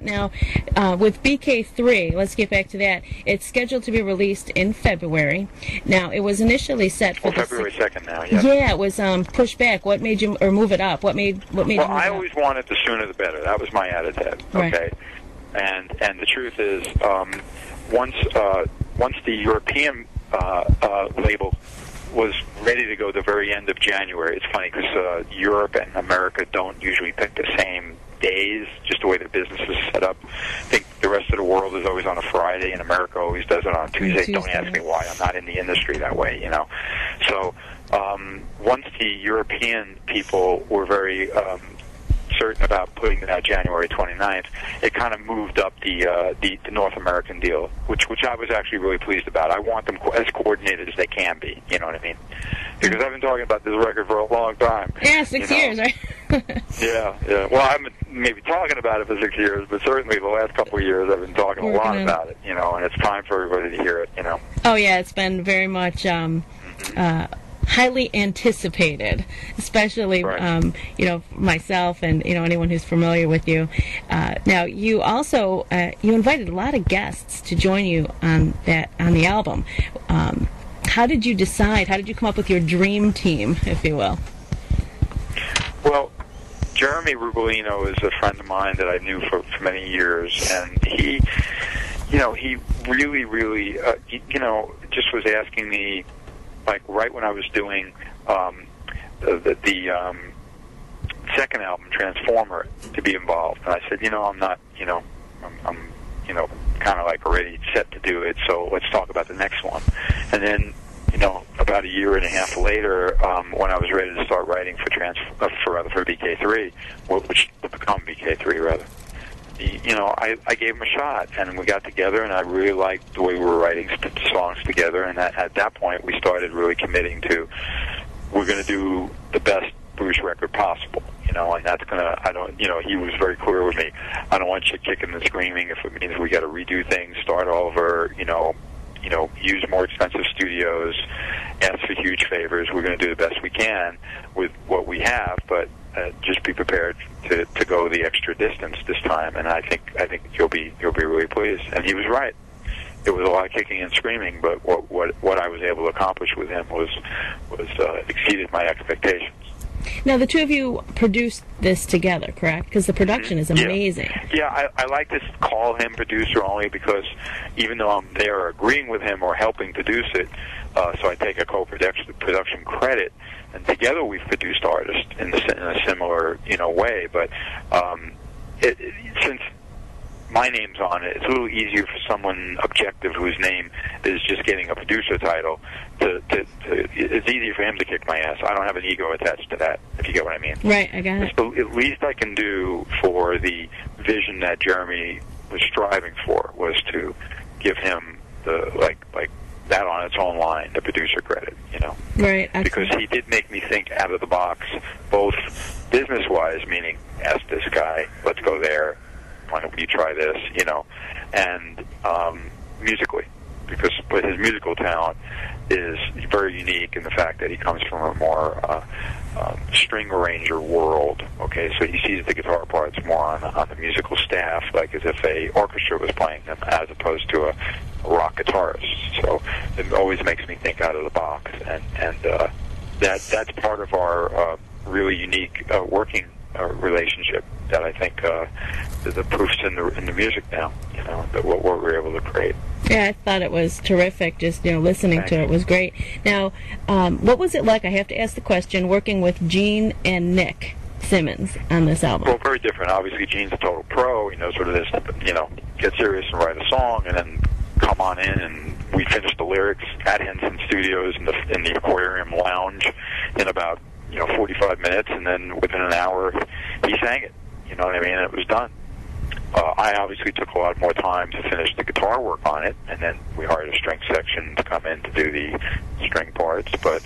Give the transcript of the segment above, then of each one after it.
Now, with BK3, let's get back to that. It's scheduled to be released in February. Now, it was initially set for February 2nd now. Yeah. Yeah, it was pushed back. What made you, or move it up? What made you? Well, I always wanted the sooner the better. That was my attitude. Okay. Right. And the truth is, once the European label was ready to go the very end of January. It's funny because Europe and America don't usually pick the same days, just the way the business is set up. I think the rest of the world is always on a Friday, and America always does it on a Tuesday. Don't ask me why. I'm not in the industry that way, you know. So once the European people were very certain about putting it out January 29th, it kind of moved up the North American deal, which I was actually really pleased about. I want them as coordinated as they can be, you know what I mean? Because I've been talking about this record for a long time. Yeah, 6 years, right? Yeah. Well, I've been maybe talking about it for 6 years, but certainly the last couple of years I've been talking a lot about it, you know, and it's time for everybody to hear it, you know. Oh, yeah, it's been very much highly anticipated, especially you know, myself and you know anyone who's familiar with you. Now, you also you invited a lot of guests to join you on the album. How did you decide? How did you come up with your dream team, if you will? Well, Jeremy Rubolino is a friend of mine that I knew for many years, and he really, just was asking me, like right when I was doing the second album, Transformer, to be involved. And I said, I'm not, I'm kind of like already set to do it, so let's talk about the next one. And then, about a year and a half later, when I was ready to start writing for BK3, which would become BK3 rather, I gave him a shot, and we got together, and I really liked the way we were writing songs together, and at that point we started really committing to, we're going to do the best Bruce record possible, and that's going to, he was very clear with me, I don't want you kicking and screaming if it means we got to redo things, start over, use more expensive studios, ask for huge favors. We're going to do the best we can with what we have, but just be prepared to go the extra distance this time. And I think you'll be really pleased. And he was right. It was a lot of kicking and screaming, but what I was able to accomplish with him was exceeded my expectations. Now, the two of you produced this together, correct? Because the production is amazing. Yeah, I like to call him producer only because even though I'm there agreeing with him or helping produce it, so I take a co-production credit, and together we've produced artists in a similar, way. But since my name's on it, it's a little easier for someone objective whose name is just getting a producer title it's easier for him to kick my ass. I don't have an ego attached to that, if you get what I mean. Right, I got it. So at least I can do for the vision that Jeremy was striving for was to give him the like that on its own line, the producer credit, Right. Because he did make me think out of the box, both business-wise, meaning ask this guy, let's go there, why don't you try this, and musically, because his musical talent is very unique in the fact that he comes from a more string arranger world. Okay, so he sees the guitar parts more on the musical staff, like as if a orchestra was playing them, as opposed to a rock guitarist. So it always makes me think out of the box, and that's part of our really unique working relationship that I think the proof's in the music now, that what we're able to create. Yeah, I thought it was terrific. Just listening to it was great. Now, what was it like? I have to ask the question. Working with Gene and Nick Simmons on this album. Well, very different. Obviously, Gene's a total pro. He knows what it is to get serious and write a song, and then come on in and we finished the lyrics at Henson Studios in the Aquarium Lounge in about 45 minutes, and then within an hour he sang it. You know what I mean? And it was done. I obviously took a lot more time to finish the guitar work on it, and then we hired a string section to come in to do the string parts. But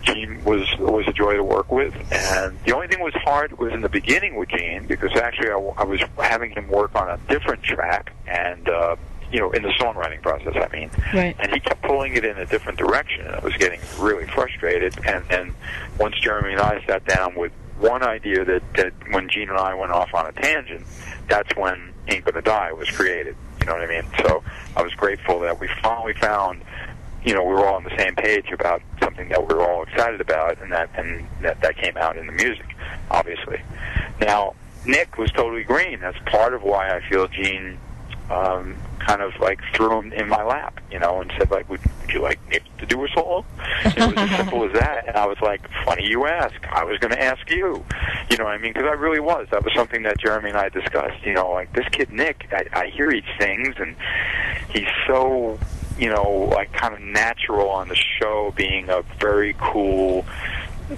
Gene was a joy to work with, and the only thing that was hard was in the beginning with Gene, because actually I was having him work on a different track, and in the songwriting process, I mean. Right. And he kept pulling it in a different direction, and I was getting really frustrated. And once Jeremy and I sat down with one idea that when Gene and I went off on a tangent, that's when Ain't Gonna Die was created. You know what I mean? So I was grateful that we finally found, we were all on the same page about something that we were all excited about, and that came out in the music, obviously. Now, Nick was totally green. That's part of why I feel Gene kind of like threw him in my lap, and said, like, would you like Nick to do a song? It was as simple as that. And I was like, funny you ask. I was going to ask you. You know what I mean? Because I really was. That was something that Jeremy and I discussed. Like, this kid Nick, I hear he sings, and he's so, like, kind of natural on the show, being a very cool...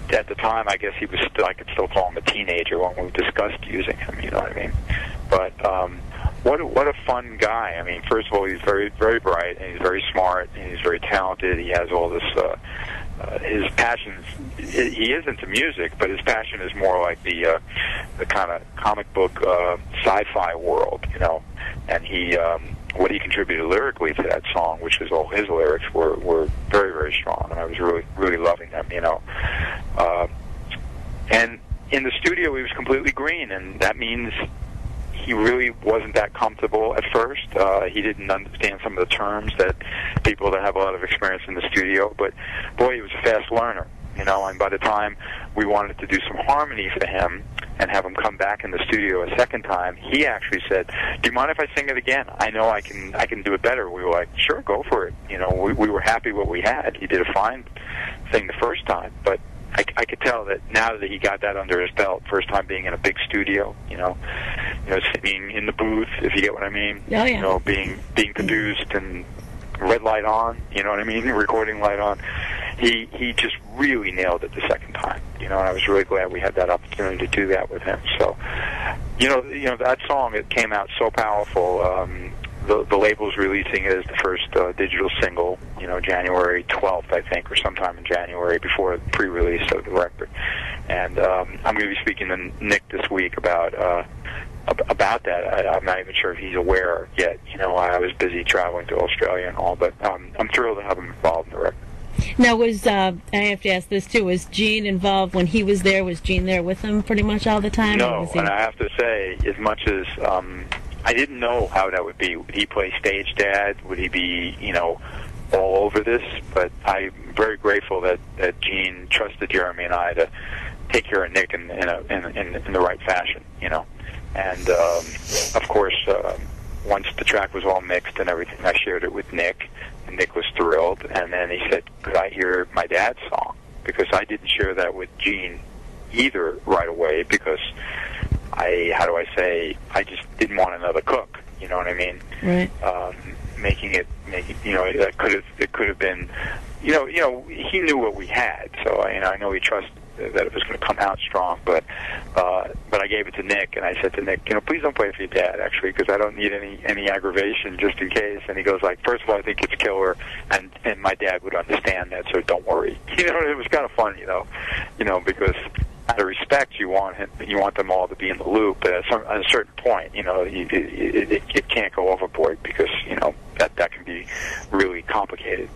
At the time, I guess he was still, I could still call him a teenager when we discussed using him, you know what I mean? But what a fun guy. I mean, first of all, he's very, very bright, and he's very smart, and he's very talented. He has all this, his passions, he is into music, but his passion is more like the kind of comic book sci-fi world, and he... what he contributed lyrically to that song, which is all his lyrics, were very, very strong, and I was really, really loving them, And in the studio, he was completely green, and that means he really wasn't that comfortable at first. He didn't understand some of the terms that people that have a lot of experience in the studio, but boy, he was a fast learner, and by the time we wanted to do some harmony for him, and have him come back in the studio a second time, he actually said, do you mind if I sing it again? I know I can do it better. We were like, sure, go for it. We were happy with what we had. He did a fine thing the first time, but I could tell that now that he got that under his belt, first time being in a big studio, sitting in the booth, if you get what I mean, oh, yeah. Being produced and red light on, you know what I mean, recording light on. He just really nailed it the second time, and I was really glad we had that opportunity to do that with him. So, that song, it came out so powerful. The label's releasing it as the first digital single, January 12th, I think, or sometime in January before the pre-release of the record. And I'm going to be speaking to Nick this week about that. I'm not even sure if he's aware yet. I was busy traveling to Australia and all, but I'm thrilled to have him involved in the record. Now, I have to ask this too, was Gene involved when he was there? Was Gene there with him pretty much all the time? No, and I have to say, as much as I didn't know how that would be. Would he play stage dad? Would he be, all over this? But I'm very grateful that Gene trusted Jeremy and I to take care of Nick in the right fashion, And, of course, once the track was all mixed and everything, I shared it with Nick, and Nick was thrilled. And then he said, could I hear my dad's song? Because I didn't share that with Gene either right away, because I just didn't want another cook, you know what I mean? Right. It could have been, he knew what we had, so I know he trusted that it was going to come out strong, but I gave it to Nick, and I said to Nick, please don't play it for your dad, actually, because I don't need any aggravation, just in case. And he goes like, first of all, I think it's killer, and my dad would understand that, so don't worry. It was kind of fun, because out of respect, you want them all to be in the loop, but at a certain point, it can't go overboard, because that can be really complicated.